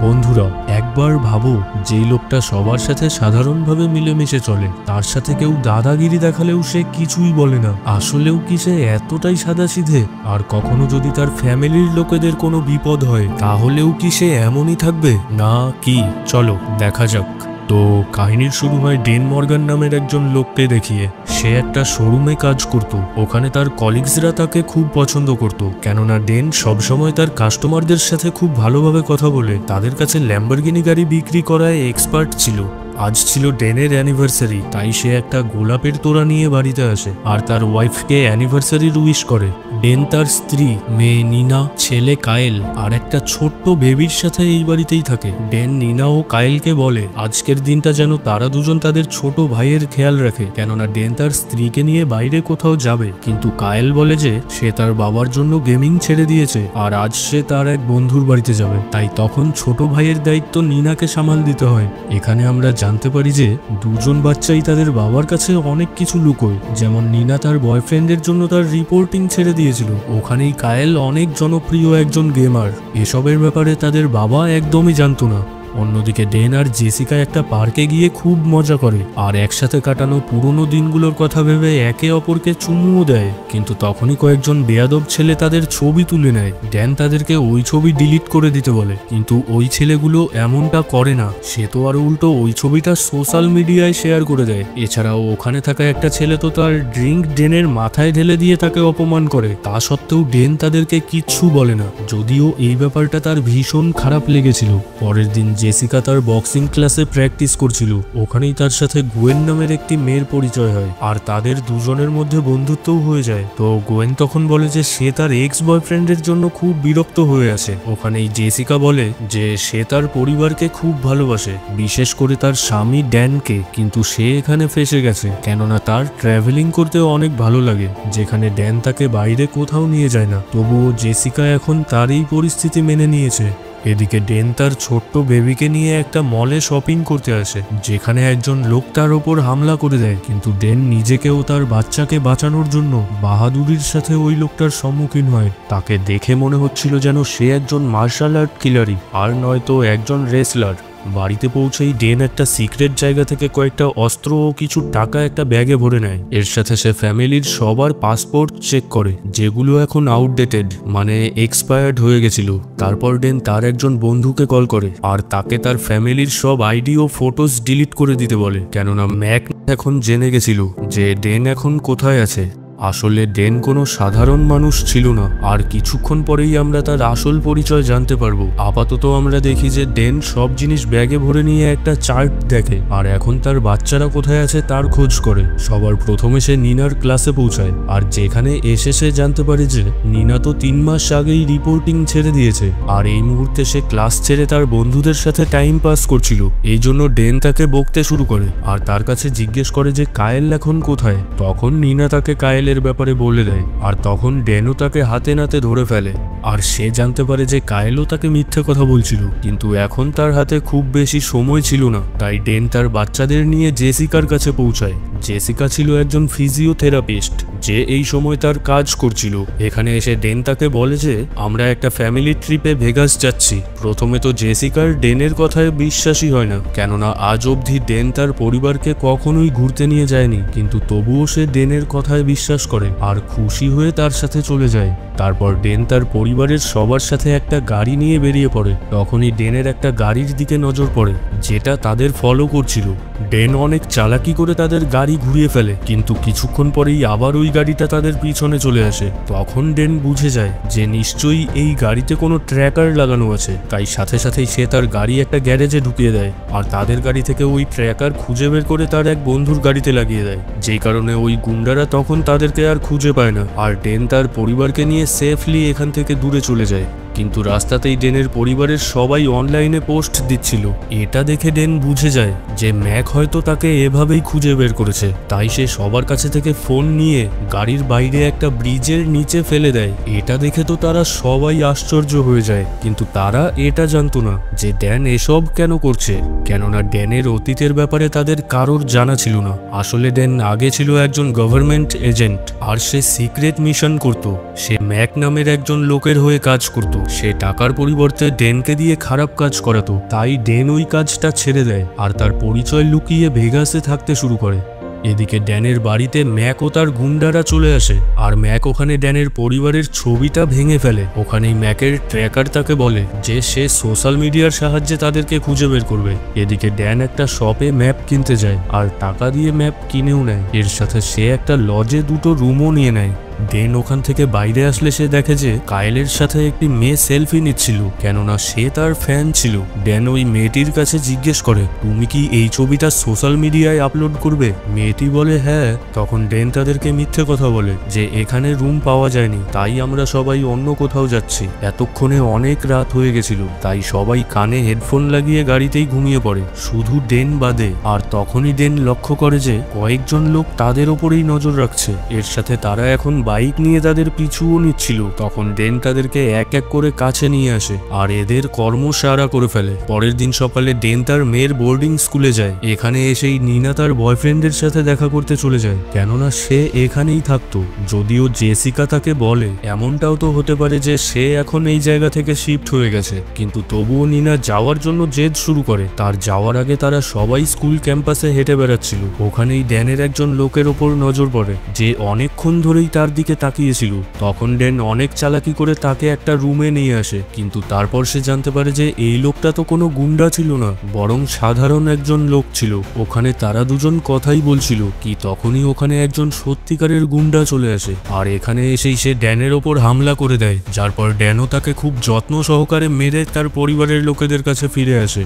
বন্ধুরা, একবার ভাবো, যেই লোকটা সবার সাথে সাধারণভাবে মিলেমিশে চলে, তার সাথে কেউ দাদাগিরি দেখালেও সে কিছুই বলে না। আসলেও কি সে এতটাই সাদাসিধে? আর কখনো যদি তার ফ্যামিলির লোকেদের কোনো বিপদ হয়, তাহলেও কি সে এমনই থাকবে? না কি? চলো দেখা যাক। তো কাহিনীর শুরু হয় ডেন মর্গান নামের একজন লোককে দেখিয়ে। সে একটা শোরুমে কাজ করত। ওখানে তার কলিগসরা তাকে খুব পছন্দ করত, কেননা ডেন সবসময় তার কাস্টমারদের সাথে খুব ভালোভাবে কথা বলে তাদের কাছে ল্যাম্বরগিনি গাড়ি বিক্রি করায় এক্সপার্ট ছিল। আজ ছিল ডেনের অ্যানিভার্সারি, তাই সে একটা গোলাপের তোড়া নিয়ে বাড়িতে আসে আর তার ওয়াইফকে অ্যানিভার্সারির উইশ করে। ডেন তার স্ত্রী, মেয়ে নিনা, ছেলে কায়েল আর একটা ছোট্ট বেবির সাথে এই বাড়িতেই থাকে। ডেন নিনা ও কায়েলকে বলে আজকের দিনটা যেন তারা দুজন তাদের ছোট ভাইয়ের খেয়াল রাখে, কেননা ডেন তার স্ত্রীকে নিয়ে বাইরে কোথাও যাবে। কিন্তু কায়েল বলে যে সে তার বাবার জন্য গেমিং ছেড়ে দিয়েছে আর আজ সে তার এক বন্ধুর বাড়িতে যাবে, তাই তখন ছোট ভাইয়ের দায়িত্ব নিনাকে সামাল দিতে হয়। এখানে আমরা জানতে পারি যে দুজন বাচ্চাই তাদের বাবার কাছে অনেক কিছু লুকোয়, যেমন নিনা তার বয়ফ্রেন্ডের জন্য তার রিপোর্টিং ছেড়ে দিয়েছিল। ওখানেই কায়েল অনেক জনপ্রিয় একজন গেমার। এসবের ব্যাপারে তাদের বাবা একদমই জানতো না। অন্যদিকে ডেন আর জেসিকা একটা পার্কে গিয়ে খুব মজা করে আর একসাথে কাটানো পুরনো দিনগুলোর কথা ভেবে একে অপরকে চুমুও দেয়। কিন্তু তখনই কয়েকজন বেয়াদব ছেলে তাদের ছবি তুলে নেয়। ড্যান তাদেরকে ওই ছবি ডিলিট করে দিতে বলে, কিন্তু ওই ছেলেগুলো এমনটা করে না। সে তো আরো উল্টো ওই ছবিটা সোশ্যাল মিডিয়ায় শেয়ার করে দেয়। এছাড়াও ওখানে থাকা একটা ছেলে তো তার ড্রিঙ্ক ডেনের মাথায় ঢেলে দিয়ে তাকে অপমান করে। তা সত্ত্বেও ডেন তাদেরকে কিচ্ছু বলে না, যদিও এই ব্যাপারটা তার ভীষণ খারাপ লেগেছিল। পরের দিন জেসিকা তার বক্সিং ক্লাসে প্র্যাকটিস করছিল। ওখানেই তার সাথে গোয়েন নামের একটি মেয়ের পরিচয় হয় আর তাদের দুজনের মধ্যে বন্ধুত্বও হয়ে যায়। তো গোয়েন তখন বলে যে সে তার এক্স বয়ফ্রেন্ডের জন্য খুব বিরক্ত হয়ে আছে। ওখানেই জেসিকা বলে যে সে তার পরিবারকে খুব ভালোবাসে, বিশেষ করে তার স্বামী ড্যানকে, কিন্তু সে এখানে ফেসে গেছে, কেননা তার ট্রাভেলিং করতেও অনেক ভালো লাগে, যেখানে ড্যান তাকে বাইরে কোথাও নিয়ে যায় না। তবুও জেসিকা এখন তার এই পরিস্থিতি মেনে নিয়েছে। এদিকে ডেন তার ছোট্ট বেবিকে নিয়ে একটা মলে শপিং করতে আসে, যেখানে একজন লোক তার ওপর হামলা করে দেয়। কিন্তু ডেন নিজেকেও তার বাচ্চাকে বাঁচানোর জন্য বাহাদুরির সাথে ওই লোকটার সম্মুখীন হয়। তাকে দেখে মনে হচ্ছিল যেন সে একজন মার্শাল আর্ট কিলারই আর নয়তো একজন রেসলার। বাড়িতে পৌঁছেই ডেন একটা সিক্রেট জায়গা থেকে কয়েকটা অস্ত্র ও কিছু টাকা একটা ব্যাগে ভরে নেয়। এর সাথে সে ফ্যামিলির সবার পাসপোর্ট চেক করে, যেগুলো এখন আউটডেটেড, মানে এক্সপায়ার্ড হয়ে গেছিল। তারপর ডেন তার একজন বন্ধুকে কল করে আর তাকে তার ফ্যামিলির সব আইডি ও ফটোস ডিলিট করে দিতে বলে, কেননা ম্যাক এখন জেনে গেছিল যে ডেন এখন কোথায় আছে। আসলে ডেন কোনো সাধারণ মানুষ ছিল না, আর কিছুক্ষণ পরেই আমরা তার আসল পরিচয় জানতে পারবো। আপাতত আমরা দেখি যে ডেন সব জিনিস ব্যাগে ভরে নিয়ে একটা চার্ট দেখে আর এখন তার বাচ্চারা কোথায় আছে তার খোঁজ করে। সবার প্রথমে সে নিনার ক্লাসে পৌঁছায় আর যেখানে এসে সে জানতে পারে যে নিনা তো 3 মাস আগেই রিপোর্টিং ছেড়ে দিয়েছে আর এই মুহূর্তে সে ক্লাস ছেড়ে তার বন্ধুদের সাথে টাইম পাস করছিল। এই জন্য ডেন তাকে বকতে শুরু করে আর তার কাছে জিজ্ঞেস করে যে কায়েল এখন কোথায়। তখন নিনা তাকে কায়েল এর ব্যাপারে বলে দেয় আর তখন ডেনও তাকে হাতে নাতে ধরে ফেলে আর সে জানতে পারে যে কায়েলও তাকে মিথ্যে কথা বলছিল, কিন্তু এখন তার হাতে খুব বেশি সময় ছিল না। তাই ডেন তার বাচ্চাদের নিয়ে জেসিকার কাছে পৌঁছায়। জেসিকা ছিল একজন ফিজিওথেরাপিস্ট যে এই সময় তার কাজ করছিল। এখানে এসে ডেন তাকে বলে যে আমরা একটা ফ্যামিলি ট্রিপে ভেগাস যাচ্ছি। প্রথমে তো জেসিকার ডেনের কথায় বিশ্বাসই হয় না, কেননা আজ অবধি ডেন তার পরিবারকে কখনোই ঘুরতে নিয়ে যায়নি, কিন্তু তবুও সে ডেনের কথায় বিশ্বাস করে আর খুশি হয়ে তার সাথে চলে যায়। তারপর ডেন তার পরিবারের সবার সাথে একটা গাড়ি নিয়ে বেরিয়ে পড়ে। তখনই ডেনের একটা গাড়ির দিকে নজর পড়ে যেটা তাদের ফলো করছিল। ডেন অনেক চালাকি করে তাদের গাড়ি ঘুরিয়ে ফেলে, কিন্তু কিছুক্ষণ পরেই আবার ওই গাড়িটা তাদের পিছনে চলে আসে। তখন ডেন বুঝে যায় যে নিশ্চয়ই এই গাড়িতে কোনো ট্র্যাকার লাগানো আছে, তাই সাথে সাথেই সে তার গাড়ি একটা গ্যারেজে ঢুকিয়ে দেয় আর তাদের গাড়ি থেকে ওই ট্র্যাকার খুঁজে বের করে তার এক বন্ধুর গাড়িতে লাগিয়ে দেয়, যেই কারণে ওই গুন্ডারা তখন তাদেরকে আর খুঁজে পায় না আর ডেন তার পরিবারকে নিয়ে সেফলি এখান থেকে দূরে চলে যায়। কিন্তু রাস্তাতেই ডেনের পরিবারের সবাই অনলাইনে পোস্ট দিচ্ছিল। এটা দেখে ডেন বুঝে যায় যে ম্যাক হয়তো তাকে এভাবেই খুঁজে বের করেছে, তাই সে সবার কাছে থেকে ফোন নিয়ে গাড়ির বাইরে একটা ব্রিজের নিচে ফেলে দেয়। এটা দেখে তো তারা সবাই আশ্চর্য হয়ে যায়, কিন্তু তারা এটা জানতো না যে ড্যান এসব কেন করছে, কেননা ড্যানের অতীতের ব্যাপারে তাদের কারোর জানা ছিল না। আসলে ড্যান আগে ছিল একজন গভর্নমেন্ট এজেন্ট আর সে সিক্রেট মিশন করত। সে ম্যাক নামের একজন লোকের হয়ে কাজ করত, সে টাকার পরিবর্তে ডেনকে দিয়ে খারাপ কাজ করাতো, তাই ডেন ওই কাজটা ছেড়ে দেয় আর তার পরিচয় লুকিয়ে ভেগাসে থাকতে শুরু করে। এদিকে ড্যানের বাড়িতে ম্যাক ও তার গুন্ডারা চলে আসে আর ম্যাক ওখানে ড্যানের পরিবারের ছবিটা ভেঙে ফেলে। ওখানেই ম্যাকের ট্র্যাকার তাকে বলে যে সে সোশ্যাল মিডিয়ার সাহায্যে তাদেরকে খুঁজে বের করবে। এদিকে ড্যান একটা শপে ম্যাপ কিনতে যায় আর টাকা দিয়ে ম্যাপ কিনেও নেয়। এর সাথে সে একটা লজে 2টো রুমও নিয়ে নেয়। ডেন ওখান থেকে বাইরে আসলে সে দেখে যে কায়েলের সাথে একটি মেয়ে সেলফি নিচ্ছিল, কেননা সে তার ফ্যান ছিল। ড্যান ওই মেয়েটির কাছে জিজ্ঞেস করে, তুমি কি এই ছবিটা সোশ্যাল মিডিয়ায় আপলোড করবে? মেয়েটি বলে হ্যাঁ। তখন ডেন তাদেরকে মিথ্যে কথা বলে যে এখানে রুম পাওয়া যায়নি, তাই আমরা সবাই অন্য কোথাও যাচ্ছি। এতক্ষণে অনেক রাত হয়ে গেছিল, তাই সবাই কানে হেডফোন লাগিয়ে গাড়িতেই ঘুমিয়ে পড়ে, শুধু ডেন বাদে। আর তখনই ডেন লক্ষ্য করে যে কয়েকজন লোক তাদের ওপরেই নজর রাখছে। এর সাথে তারা এখন বাইক নিয়ে তাদের পিছুও নিচ্ছিল। তখন ডেন তাদেরকে এক এক করে কাছে নিয়ে আসে আর এদের কর্মসারা করে ফেলে। পরের দিন সকালে ডেন তার মেয়ের বোর্ডিং স্কুলে যায়। এখানে এসেই নিনা তার বয়ফ্রেন্ডের সাথে দেখা করতে চলে যায়, কেননা সে এখানেই থাকতো। যদিও জেসিকা তাকে বলে এমনটাও তো হতে পারে যে সে এখন এই জায়গা থেকে শিফট হয়ে গেছে, কিন্তু তবুও নিনা যাওয়ার জন্য জেদ শুরু করে। তার যাওয়ার আগে তারা সবাই স্কুল ক্যাম্পাসে হেঁটে বেড়াচ্ছিল। ওখানেই ড্যানের একজন লোকের ওপর নজর পড়ে যে অনেকক্ষণ ধরেই তার দিকে তাকিয়েছিল। তখন ড্যান অনেক চালাকি করে তাকে একটা রুমে নিয়ে আসে, কিন্তু তারপর সে জানতে পারে যে এই লোকটা তো কোনো গুন্ডা ছিল না, বরং সাধারণ একজন লোক ছিল। ওখানে তারা দুজন কথাই বলছিল কি তখনই ওখানে একজন সত্যিকারের গুন্ডা চলে আসে আর এখানে এসেই সে ড্যানের ওপর হামলা করে দেয়, যার পর ড্যানও তাকে খুব যত্ন সহকারে মেরে তার পরিবারের লোকেদের কাছে ফিরে আসে।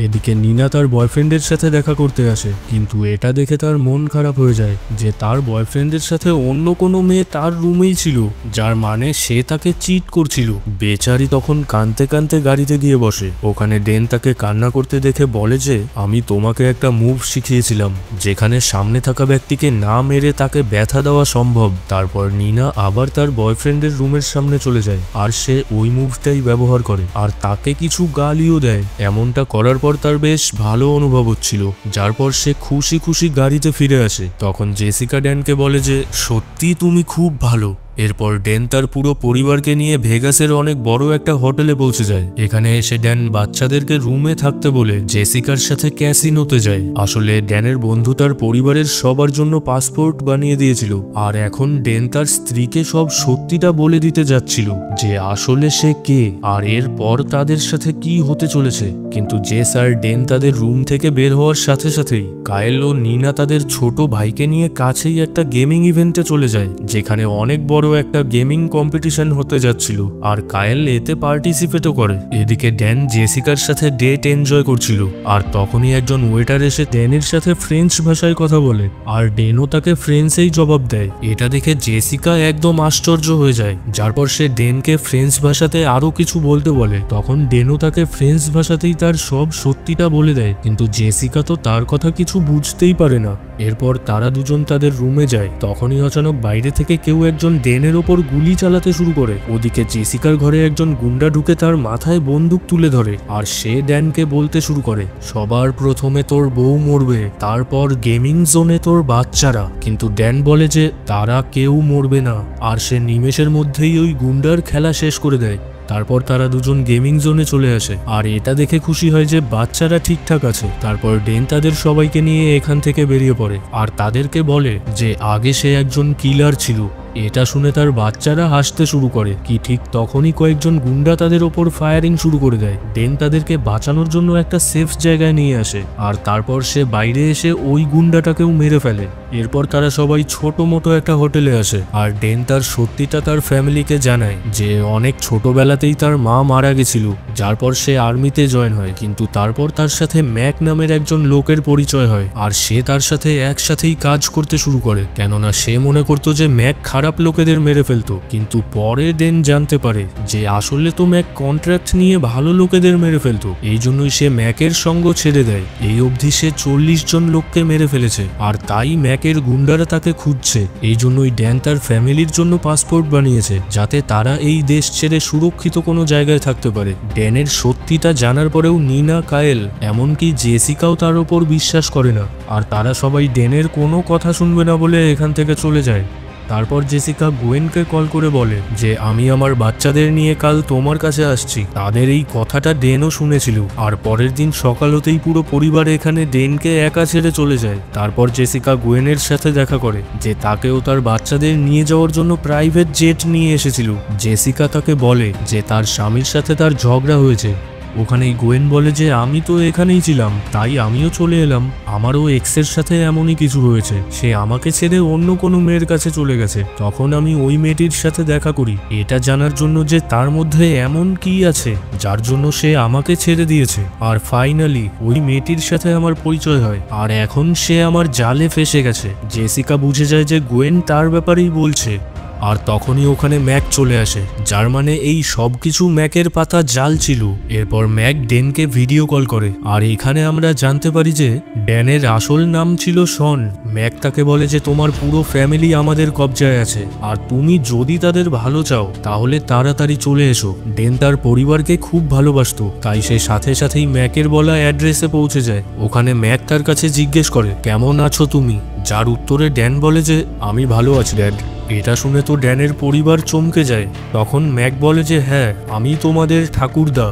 এদিকে নিনা তার বয়ফ্রেন্ডের সাথে দেখা করতে আসে, কিন্তু এটা দেখে তার মন খারাপ হয়ে যায় যে তার বয়ফ্রেন্ডের সাথে অন্য কোনো মেয়ে তার রুমেই ছিল, যার মানে সে তাকে চিট করছিল। বেচারি তখন কাঁদতে কাঁদতে গাড়িতে গিয়ে বসে। ওখানে ডেন তাকে কান্না করতে দেখে বলে যে আমি তোমাকে একটা মুভ শিখিয়েছিলাম যেখানে সামনে থাকা ব্যক্তিকে না মেরে তাকে ব্যথা দেওয়া সম্ভব। তারপর নিনা আবার তার বয়ফ্রেন্ডের রুমের সামনে চলে যায় আর সে ওই মুভটাই ব্যবহার করে আর তাকে কিছু গালিও দেয়। এমনটা করার পর তার বেশ ভালো অনুভব হচ্ছিল, যার পর সে খুশি খুশি গাড়িতে ফিরে আসে। তখন জেসিকা ড্যানকে বলে যে সত্যি তুমি খুব ভালো। এরপর ড্যান তার পুরো পরিবারকে নিয়ে ভেগাসের অনেক বড় একটা হোটেলে পৌঁছে যায়। এখানে এসে ড্যান বাচ্চাদেরকে রুমে থাকতে বলে জেসিকার সাথে ক্যাসিনোতে যায়। আসলে ড্যানের বন্ধু তার পরিবারের সবার জন্য পাসপোর্ট বানিয়ে দিয়েছিল আর এখন ড্যান তার স্ত্রীকে সব সত্যিটা বলে দিতে যাচ্ছিল যে আসলে সে কে আর এরপর তাদের সাথে কি হতে চলেছে। কিন্তু জেস আর ড্যান তাদের রুম থেকে বের হওয়ার সাথে সাথেই কায়েল ও নিনা তাদের ছোট ভাইকে নিয়ে কাছেই একটা গেমিং ইভেন্টে চলে যায়, যেখানে অনেক বড় একটা গেমিং কম্পিটিশন হতে যাচ্ছিল আর কায়েল এতে পার্টিসিপেটও করে। এদিকে ড্যান জেসিকার সাথে ডেট এনজয় করছিল আর তখনই একজন ওয়েটার এসে ড্যানের সাথে ফ্রেঞ্চ ভাষায় কথা বলে আর ডেনও তাকে ফ্রেঞ্চেই জবাব দেয়। এটা দেখে জেসিকা একদম আশ্চর্য হয়ে যায়, যার পর সে ডেনকে ফ্রেঞ্চ ভাষাতে আরো কিছু বলতে বলে। তখন ডেনও তাকে ফ্রেঞ্চ ভাষাতেই তার সব সত্যিটা বলে দেয়, কিন্তু জেসিকা তো তার কথা কিছু বুঝতেই পারে না। এরপর তারা দুজন তাদের রুমে যায়। তখনই অচানক বাইরে থেকে কেউ একজন ডেনের ওপর গুলি চালাতে শুরু করে। ওদিকে জেসিকার ঘরে একজন গুন্ডা ঢুকে তার মাথায় বন্দুক তুলে ধরে আর সে ড্যানকে বলতে শুরু করে সবার প্রথমে তোর বউ মরবে, তারপর গেমিং জোনে তোর বাচ্চারা। কিন্তু ড্যান বলে যে তারা কেউ মরবে না আর সে নিমেষের মধ্যেই ওই গুন্ডার খেলা শেষ করে দেয়। তারপর তারা দুজন গেমিং জোনে চলে আসে আর এটা দেখে খুশি হয় যে বাচ্চারা ঠিকঠাক আছে। তারপর ডেন তাদের সবাইকে নিয়ে এখান থেকে বেরিয়ে পড়ে আর তাদেরকে বলে যে আগে সে একজন কিলার ছিল। এটা শুনে তার বাচ্চারা হাসতে শুরু করে। কি ঠিক তখনই কয়েকজন গুন্ডা তাদের ওপর ফায়ারিং শুরু করে দেয়। ডেন তাদেরকে বাঁচানোর জন্য একটা সেফ জায়গায় নিয়ে আসে আর তারপর সে বাইরে এসে ওই গুন্ডাটাকেও মেরে ফেলে। এরপর তারা সবাই ছোট মোটো একটা হোটেলে আসে আর ডেন তার সত্যিটা তার ফ্যামিলিকে জানায় যে অনেক ছোটবেলাতেই তার মা মারা গেছিল, যার পর সে আর্মিতে জয়েন হয়। কিন্তু তারপর তার সাথে ম্যাক নামের একজন লোকের পরিচয় হয় আর সে তার সাথে একসাথেই কাজ করতে শুরু করে, কেননা সে মনে করতো যে ম্যাক খারাপ লোকেদের মেরে ফেলতো। কিন্তু পরে ডেন জানতে পারে যে আসলে তো ম্যাক কন্ট্রাক্ট নিয়ে ভালো লোকেদের মেরে ফেলতো, এই জন্যই সে ম্যাকের সঙ্গ ছেড়ে দেয়। এই অবধি সে 40 জন লোককে মেরে ফেলেছে আর তাই ম্যাকের গুন্ডারা তাকে খুঁজছে। এই জন্যই ড্যান তার ফ্যামিলির জন্য পাসপোর্ট বানিয়েছে, যাতে তারা এই দেশ ছেড়ে সুরক্ষিত কোনো জায়গায় থাকতে পারে। ড্যানের সত্যিটা জানার পরেও নিনা, কায়েল, এমনকি জেসিকাও তার ওপর বিশ্বাস করে না আর তারা সবাই ড্যানের কোনো কথা শুনবে না বলে এখান থেকে চলে যায়। তারপর জেসিকা গোয়েনকে কল করে বলে যে আমি আমার বাচ্চাদের নিয়ে কাল তোমার কাছে আসছি। তাদের এই কথাটা ডেনও শুনেছিল, আর পরের দিন সকাল হতেই পুরো পরিবার এখানে ডেনকে একা ছেড়ে চলে যায়। তারপর জেসিকা গোয়েনের সাথে দেখা করে যে তাকেও তার বাচ্চাদের নিয়ে যাওয়ার জন্য প্রাইভেট জেট নিয়ে এসেছিল। জেসিকা তাকে বলে যে তার স্বামীর সাথে তার ঝগড়া হয়েছে। ওখানেই গোয়েন বলে যে আমি তো এখানেই ছিলাম, তাই আমিও চলে এলাম। আমারও এক্সের সাথে এমনই কিছু হয়েছে, সে আমাকে ছেড়ে অন্য কোনো মেয়ের কাছে চলে গেছে। তখন আমি ওই মেয়েটির সাথে দেখা করি, এটা জানার জন্য যে তার মধ্যে এমন কি আছে যার জন্য সে আমাকে ছেড়ে দিয়েছে। আর ফাইনালি ওই মেয়েটির সাথে আমার পরিচয় হয়, আর এখন সে আমার জালে ফেসে গেছে। জেসিকা বুঝে যায় যে গোয়েন তার ব্যাপারেই বলছে। আর তখনই ওখানে ম্যাক চলে আসে, যার মানে এই সব কিছু ম্যাকের পাতা জাল ছিল। এরপর ম্যাক ডেনকে ভিডিও কল করে, আর এখানে আমরা জানতে পারি যে ড্যানের আসল নাম ছিল শন। ম্যাক তাকে বলে যে তোমার পুরো ফ্যামিলি আমাদের কবজায় আছে, আর তুমি যদি তাদের ভালো চাও তাহলে তাড়াতাড়ি চলে এসো। ডেন তার পরিবারকে খুব ভালোবাসতো, তাই সে সাথে সাথেই ম্যাকের বলা অ্যাড্রেসে পৌঁছে যায়। ওখানে ম্যাক তার কাছে জিজ্ঞেস করে কেমন আছো তুমি, যার উত্তরে ড্যান বলে যে আমি ভালো আছি ড্যাড। এটা শুনে তো ড্যানের পরিবার চমকে যায়। তখন ম্যাক বলে যে হ্যাঁ, আমি তোমাদের ঠাকুরদা।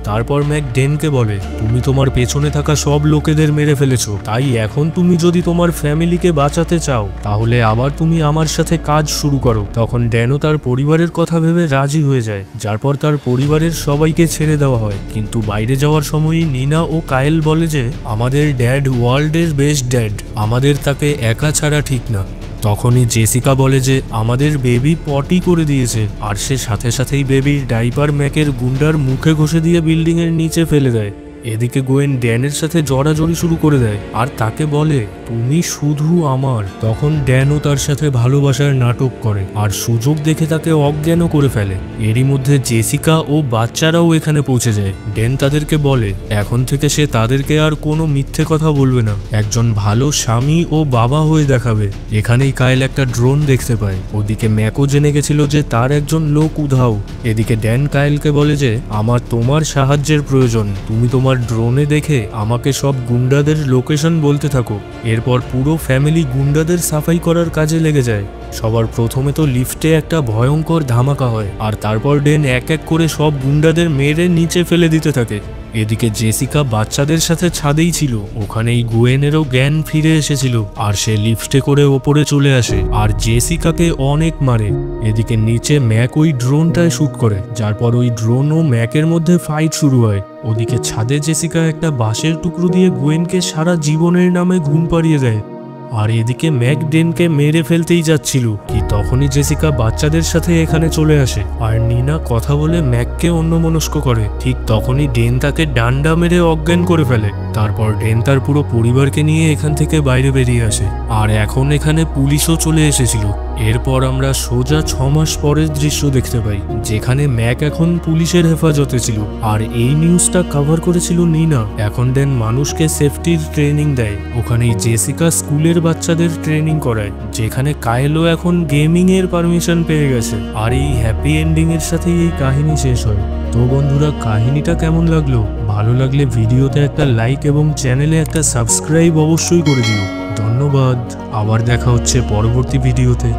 তারপর ম্যাক ডেনকে বলে তুমি তোমার পেছনে থাকা সব লোকেদের মেরে ফেলেছো, তাই এখন তুমি যদি তোমার ফ্যামিলিকে বাঁচাতে চাও তাহলে আবার তুমি আমার সাথে কাজ শুরু করো। তখন ড্যানও তার পরিবারের কথা ভেবে রাজি হয়ে যায়, যার পর তার পরিবারের সবাইকে ছেড়ে দেওয়া হয়। কিন্তু বাইরে যাওয়ার সময়ই নিনা ও কায়েল বলে যে আমাদের ড্যাড ওয়ার্ল্ডের বেস্ট ড্যাড, আমাদের তাকে একা ছাড়া ঠিক না। তখনই জেসিকা বলে যে আমাদের বেবি পটি করে দিয়েছে, আর সে সাথে সাথেই বেবির ডাইপার ম্যাকের গুন্ডার মুখে ঘষে দিয়ে বিল্ডিং এর নিচে ফেলে দেয়। এদিকে গোয়েন ড্যানের সাথে জড়াজড়ি শুরু করে দেয়, আর তাকে বলে তুমি শুধু আমার। তখন ড্যানও তার সাথে ভালোবাসার নাটক করে, আর সুযোগ দেখে তাকে অজ্ঞানও করে ফেলে। এরই মধ্যে জেসিকা ও বাচ্চারাও এখানে পৌঁছে যায়। ড্যান তাদেরকে বলে এখন থেকে সে তাদেরকে আর কোনো মিথ্যে কথা বলবে না, একজন ভালো স্বামী ও বাবা হয়ে দেখাবে। এখানেই কায়েল একটা ড্রোন দেখতে পায়। ওদিকে ম্যাকও জেনে গেছিল যে তার একজন লোক উধাও। এদিকে ড্যান কায়েলকে বলে যে আমার তোমার সাহায্যের প্রয়োজন, তুমি তোমার ড্রোনে দেখে আমাকে সব গুন্ডাদের লোকেশন বলতে থাকো। এরপর পুরো ফ্যামিলি গুন্ডাদের সাফাই করার কাজে লেগে যায়। সবার প্রথমে তো লিফটে একটা ভয়ঙ্কর ধামাকা হয়, আর তারপর ডেন এক এক করে সব গুন্ডাদের মেরে নিচে ফেলে দিতে থাকে। এদিকে জেসিকা বাচ্চাদের সাথে ছাদেই ছিল। ওখানেই গোয়েনেরও জ্ঞান ফিরে এসেছিল, আর সে লিফটে করে ওপরে চলে আসে আর জেসিকাকে অনেক মারে। এদিকে নিচে ম্যাক ওই ড্রোনটায় শুট করে, যার পর ওই ড্রোন ও ম্যাকের মধ্যে ফাইট শুরু হয়। ওদিকে ছাদে জেসিকা একটা বাঁশের টুকরো দিয়ে গোয়েনকে সারা জীবনের নামে ঘুম পাড়িয়ে দেয়। আর এদিকে ম্যাক ডেনকে মেরে ফেলতেই যাচ্ছিল কি তখনই জেসিকা বাচ্চাদের সাথে এখানে চলে আসে, আর নিনা কথা বলে ম্যাককে অন্যমনস্ক করে। ঠিক তখনই ডেন তাকে ডান্ডা মেরে অজ্ঞান করে ফেলে। তারপর ডেন তার পুরো পরিবারকে নিয়ে এখান থেকে বাইরে বেরিয়ে আসে, আর এখন এখানে পুলিশও চলে এসেছিল। এরপর আমরা সোজা 6 মাস পরের দৃশ্য দেখতে পাই, যেখানে ম্যাক এখন পুলিশের হেফাজতে ছিল, আর এই নিউজটা কভার করেছিল নিনা। এখন ডেন মানুষকে সেফটির ট্রেনিং দেয়। ওখানেই জেসিকা স্কুলের বাচ্চাদের ট্রেনিং করায়, যেখানে কায়েলও এখন গেমিং এর পারমিশন পেয়ে গেছে। আর এই হ্যাপি এন্ডিং এর সাথেই এই কাহিনী শেষ হয়। তো বন্ধুরা, কাহিনীটা কেমন লাগলো? ভালো লাগলে ভিডিওতে একটা লাইক এবং চ্যানেলে একটা সাবস্ক্রাইব অবশ্যই করে দিও। ধন্যবাদ। আবার দেখা হচ্ছে পরবর্তী ভিডিওতে।